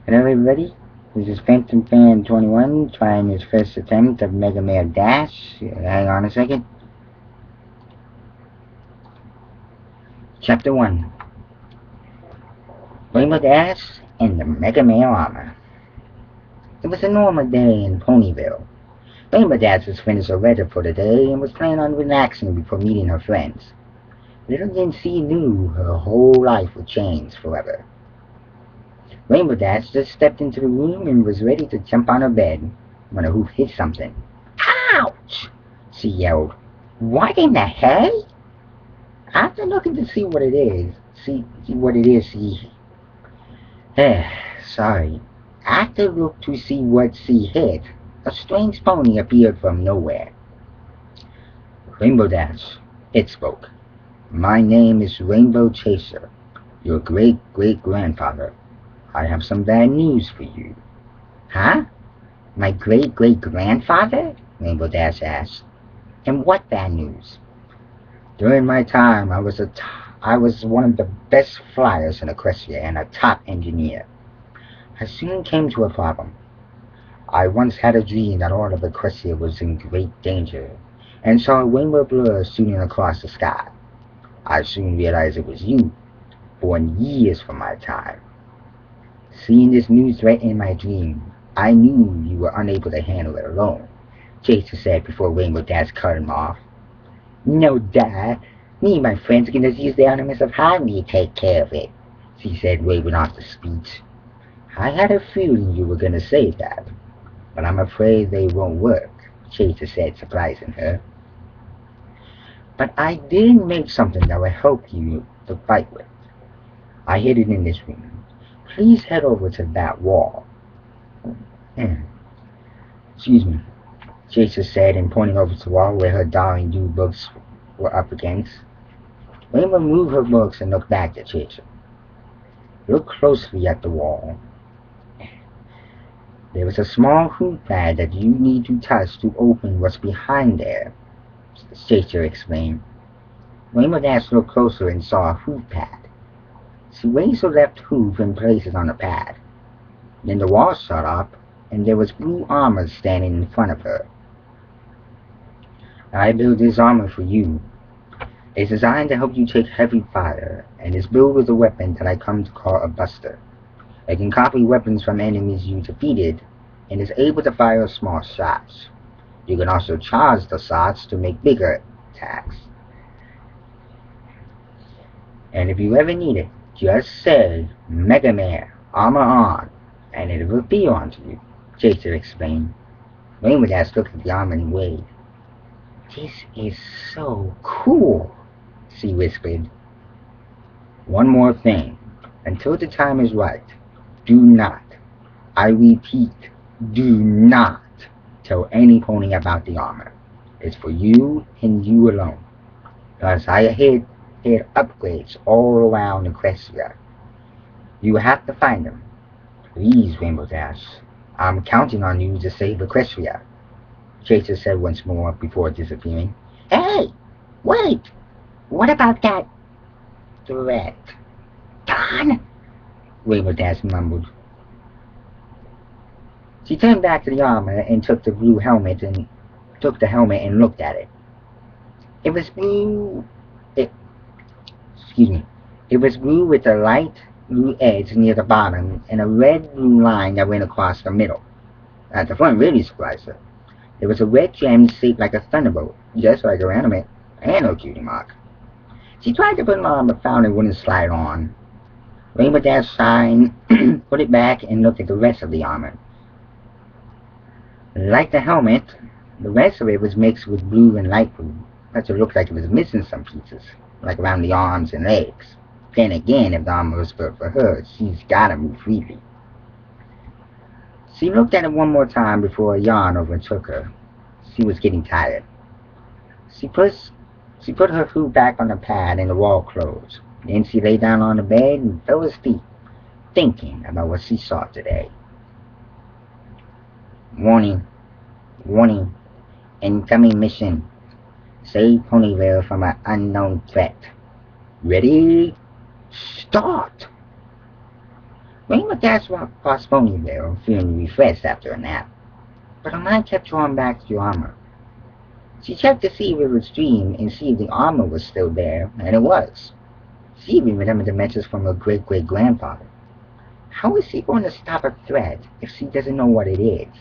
Hello everybody, this is Phantom Fan 21 trying his first attempt of Mega Man Dash. Hang on a second. Chapter 1, Rainbow Dash and the Mega Man Armor. It was a normal day in Ponyville. Rainbow Dash was finished her letter for the day and was planning on relaxing before meeting her friends. Little did she knew her whole life would change forever. Rainbow Dash just stepped into the room and was ready to jump on her bed when a hoof hit something. Ouch! She yelled. What in the hell? After looking to see what it is, sorry. After looked to see what she hit, a strange pony appeared from nowhere. Rainbow Dash, it spoke. My name is Rainbow Chaser, your great-great-grandfather. I have some bad news for you. Huh? My great-great-grandfather? Rainbow Dash asked. And what bad news? During my time, I was one of the best flyers in Equestria and a top engineer. I soon came to a problem. I once had a dream that all of Equestria was in great danger, and saw a rainbow blur shooting across the sky. I soon realized it was you, born years from my time. Seeing this new threat in my dream, I knew you were unable to handle it alone, Jason said before Rainbow Dash cut him off. No, Dad. Me and my friends can just use the elements of harmony to take care of it, she said, waving off the speech. I had a feeling you were going to say that, but I'm afraid they won't work, Chaser said, surprising her. But I did make something that will help you to fight with. I hid it in this room. Please head over to that wall. Excuse me, Chaser said, and pointing over to the wall where her darling new books were up against. Rainbow moved her books and looked back at Chaser. Look closely at the wall. There is a small hoop pad that you need to touch to open what's behind there, Chaser explained. Rainbow Dash looked closer and saw a hoop pad. She raised her left hoof and placed it on the pad. Then the wall shut up, and there was blue armor standing in front of her. I built this armor for you. It's designed to help you take heavy fire, and is built with a weapon that I come to call a buster. It can copy weapons from enemies you defeated, and is able to fire small shots. You can also charge the shots to make bigger attacks. And if you ever need it, just say Mega Man, armor on, and it will appear onto you, Chaser explained. Rainbow Dash looked at the armor and waved. This is so cool, she whispered. One more thing. Until the time is right, do not, I repeat, do not tell any pony about the armor. It's for you and you alone. Because I had upgrades all around Equestria. You have to find them. Please, Rainbow Dash. I'm counting on you to save Equestria, Chaser said once more before disappearing. Hey! Wait! What about that threat? Don! Rainbow Dash mumbled. She turned back to the armor and took the helmet and looked at it. It was blue. It was blue with a light blue edge near the bottom and a red-blue line that went across the middle. At the front really surprised her. There was a red gem shaped like a thunderbolt, just like her animate and her cutie mark. She tried to put it on but found it wouldn't slide on. Rainbow Dash sighed, put it back, and looked at the rest of the armor. Like the helmet, the rest of it was mixed with blue and light blue, but it looked like it was missing some pieces, like around the arms and legs. Then again, if the armor was built for her, she's gotta move freely. She looked at it one more time before a yawn overtook her. She was getting tired. She put her food back on the pad and the wall closed. Then she lay down on the bed and fell asleep, thinking about what she saw today. Warning, warning, incoming mission. Save Ponyville from an unknown threat. Ready? Start! Rainbow Dash walked past Ponyville, feeling refreshed after a nap, but her mind kept drawing back to the armor. She checked to see if it was dream and see if the armor was still there, and it was. She even remembered the message from her great-great-grandfather. How is she going to stop a threat if she doesn't know what it is?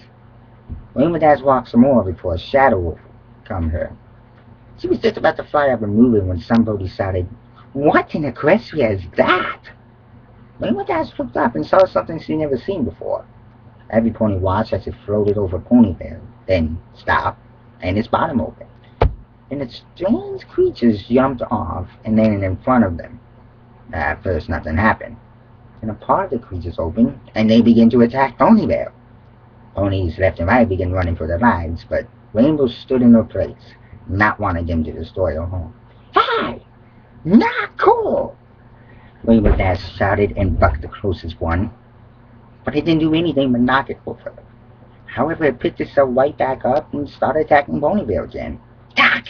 Rainbow Dash walked some more before a shadow overcome her. She was just about to fly up and move it when somebody shouted, "What in Equestria is that?" Rainbow Dash looked up and saw something she'd never seen before. Every pony watched as it floated over Ponyville, then stopped, and its bottom opened. And the strange creatures jumped off and landed in front of them. At first nothing happened. Then a part of the creatures opened, and they began to attack Ponyville. Ponies left and right began running for their lives, but Rainbow stood in her place, not wanting them to destroy her home. "Hey! Not cool!" Rainbow Dash shouted and bucked the closest one, but it didn't do anything but knock it over. However, it picked itself right back up and started attacking Ponyville again. "Doc!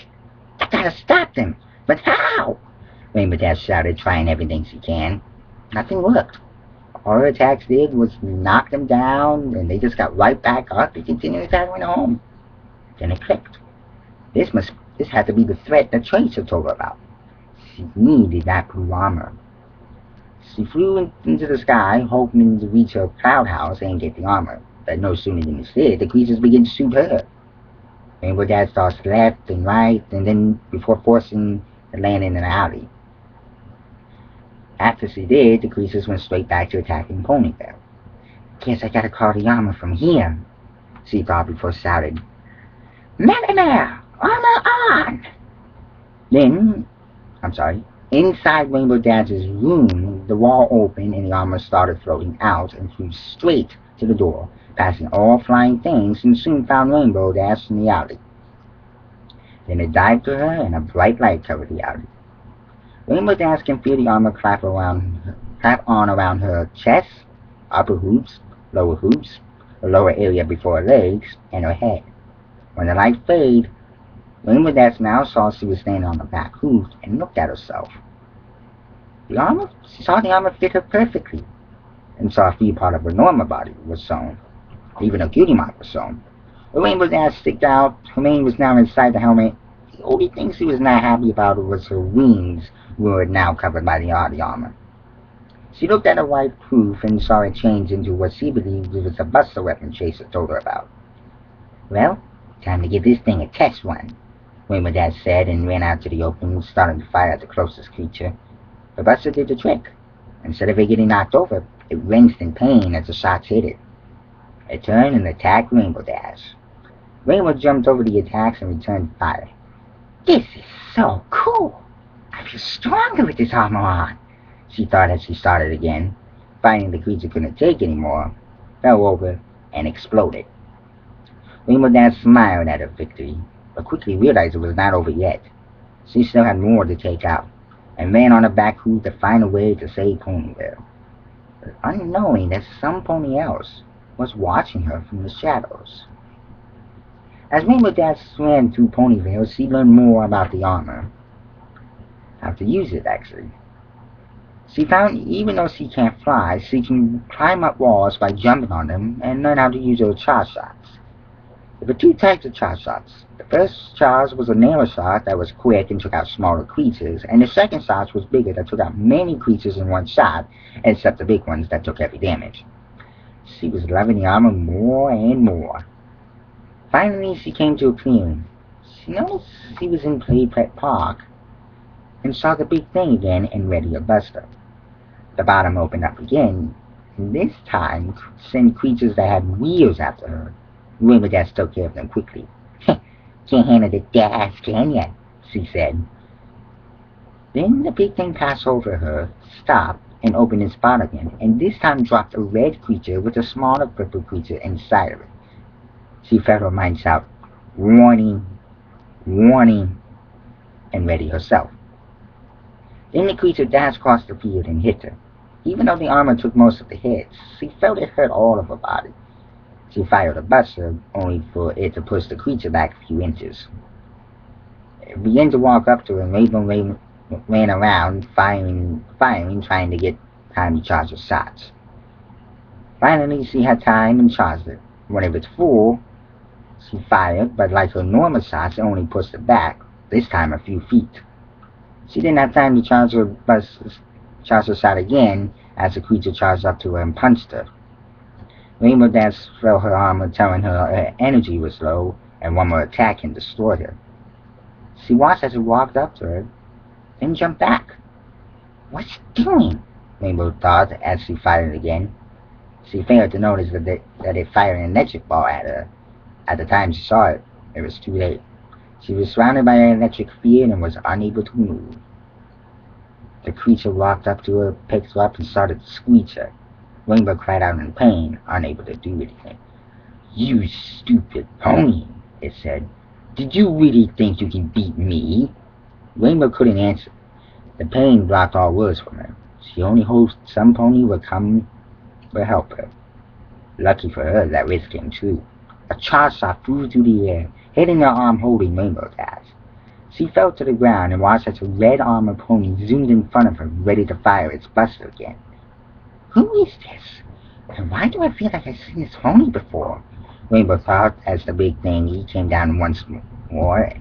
I gotta stop them! But how?" Rainbow Dash shouted, trying everything she can. Nothing worked. All her attacks did was knock them down, and they just got right back up and continued attacking the home. Then it clicked. This had to be the threat that Tracer told her about. She needed that blue armor. She flew into the sky, hoping to reach her cloud house and get the armor. But no sooner than she did, the creatures began to shoot her. Rainbow Dash tossed left and right, and then before forcing to land in an alley. After she did, the creatures went straight back to attacking Ponyville. "Guess I gotta call the armor from here," she thought before shouting, "Mare! Armor on!" Then, inside Rainbow Dash's room, the wall opened and the armor started floating out and flew straight to the door, passing all flying things, and soon found Rainbow Dash in the alley. Then it dived to her, and a bright light covered the alley. Rainbow Dash can feel the armor clap on around her chest, upper hoops, the lower area before her legs, and her head. When the light faded, Rainbow Dash now saw she was standing on the back hoof and looked at herself. She saw the armor fit her perfectly, and saw a few part of her normal body was sewn. Even her cutie mark was sewn. Her Rainbow Dash sticked out. Her mane was now inside the helmet. The only thing she was not happy about was her wings were now covered by the armor. She looked at her white hoof and saw it change into what she believed was a buster weapon Chaser told her about. "Well, time to give this thing a test run," Rainbow Dash said, and ran out to the open, starting to fire at the closest creature. The buster did the trick. Instead of it getting knocked over, it wrenched in pain as the shots hit it. It turned and attacked Rainbow Dash. Rainbow jumped over the attacks and returned fire. "This is so cool! I feel stronger with this armor on," she thought as she started again. Finding the creature couldn't take anymore, fell over and exploded. Rainbow Dash smiled at her victory, but quickly realized it was not over yet. She still had more to take out, and ran on her back hoof to find a way to save Ponyville, but unknowing that some pony else was watching her from the shadows. As Rainbow Dash ran through Ponyville, she learned more about the armor. How to use it, actually. She found even though she can't fly, she can climb up walls by jumping on them and learn how to use her charge shots. There were two types of charge shots. The first charge was a narrow shot that was quick and took out smaller creatures, and the second shot was bigger that took out many creatures in one shot, except the big ones that took heavy damage. She was loving the armor more and more. Finally, she came to a clearing. She noticed she was in Play Pet Park and saw the big thing again and ready a buster. The bottom opened up again, and this time sent creatures that had wheels after her. Rainbow Dash took care of them quickly. "Can't handle the dash, can ya?" she said. Then the big thing passed over her, stopped, and opened its spot again, and this time dropped a red creature with a smaller purple creature inside of it. She felt her mind shout, "Warning, warning," and ready herself. Then the creature dashed across the field and hit her. Even though the armor took most of the hits, she felt it hurt all of her body. She fired a buster, only for it to push the creature back a few inches. It began to walk up to her, and Rainbow ran around, firing, trying to get time to charge her shots. Finally, she had time and charged it. When it was full, she fired, but like her normal shots, it only pushed it back, this time a few feet. She didn't have time to charge her shot again as the creature charged up to her and punched her. Rainbow Dash felt her armor telling her her energy was low and one more attack can destroy her. She watched as it walked up to her, then jumped back. What's it doing? Rainbow thought as she fired again. She failed to notice that it fired an electric ball at her. At the time she saw it, it was too late. She was surrounded by an electric field and was unable to move. The creature walked up to her, picked her up, and started to squeeze her. Rainbow cried out in pain, unable to do anything. You stupid pony, it said. Did you really think you can beat me? Rainbow couldn't answer. The pain blocked all words from her. She only hoped some pony would help her. Lucky for her, that risk came true. A charge shot flew through the air, hitting her arm holding Rainbow Dash. She fell to the ground and watched as a red-armored pony zoomed in front of her, ready to fire its buster again. Who is this? And why do I feel like I've seen this pony before? Rainbow thought as the big thingy came down once more,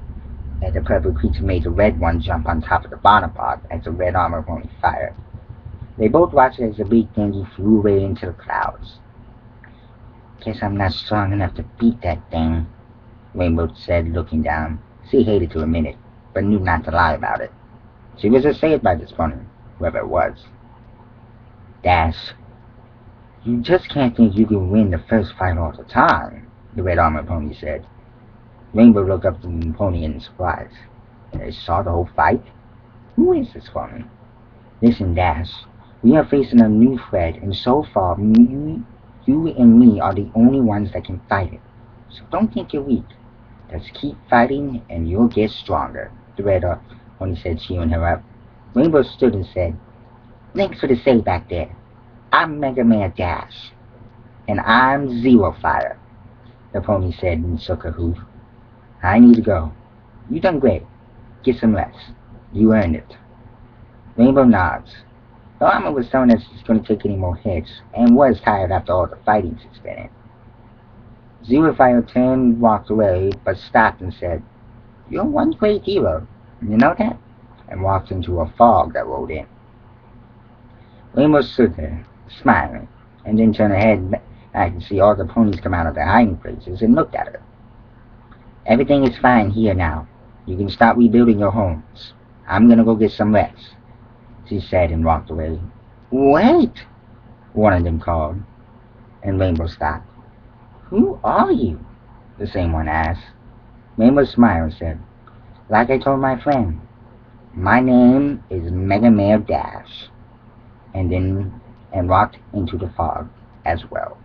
and the purple creature made the red one jump on top of the bottom part as the red-armored pony fired. They both watched as the big thingy flew away into the clouds. Guess I'm not strong enough to beat that thing, Rainbow said, looking down. She hated to admit it, but knew not to lie about it. She was saved by this pony, whoever it was. Dash, you just can't think you can win the first fight all the time, the red-armored pony said. Rainbow looked up to the pony in surprise. They saw the whole fight? Who is this pony? Listen, Dash, we are facing a new threat, and so far, you and me are the only ones that can fight it. So don't think you're weak. Just keep fighting, and you'll get stronger, the red pony said, cheering her up. Rainbow stood and said, Thanks for the save back there. I'm Mega Man Dash. And I'm Zero Fire, the pony said and shook her hoof. I need to go. You done great. Get some rest. You earned it. Rainbow nods. Her armor was telling her she's going to take any more hits, and was tired after all the fighting she's been in. Zero Fire turned and walked away, but stopped and said, You're one great hero. You know that? And walked into a fog that rolled in. Rainbow stood there, smiling, and then turned her head back to see all the ponies come out of their hiding places and looked at her. Everything is fine here now. You can start rebuilding your homes. I'm gonna go get some rest, she said and walked away. Wait, one of them called, and Rainbow stopped. Who are you? The same one asked. Rainbow smiled and said, Like I told my friend, my name is Mega Man Dash, and walked into the fog as well.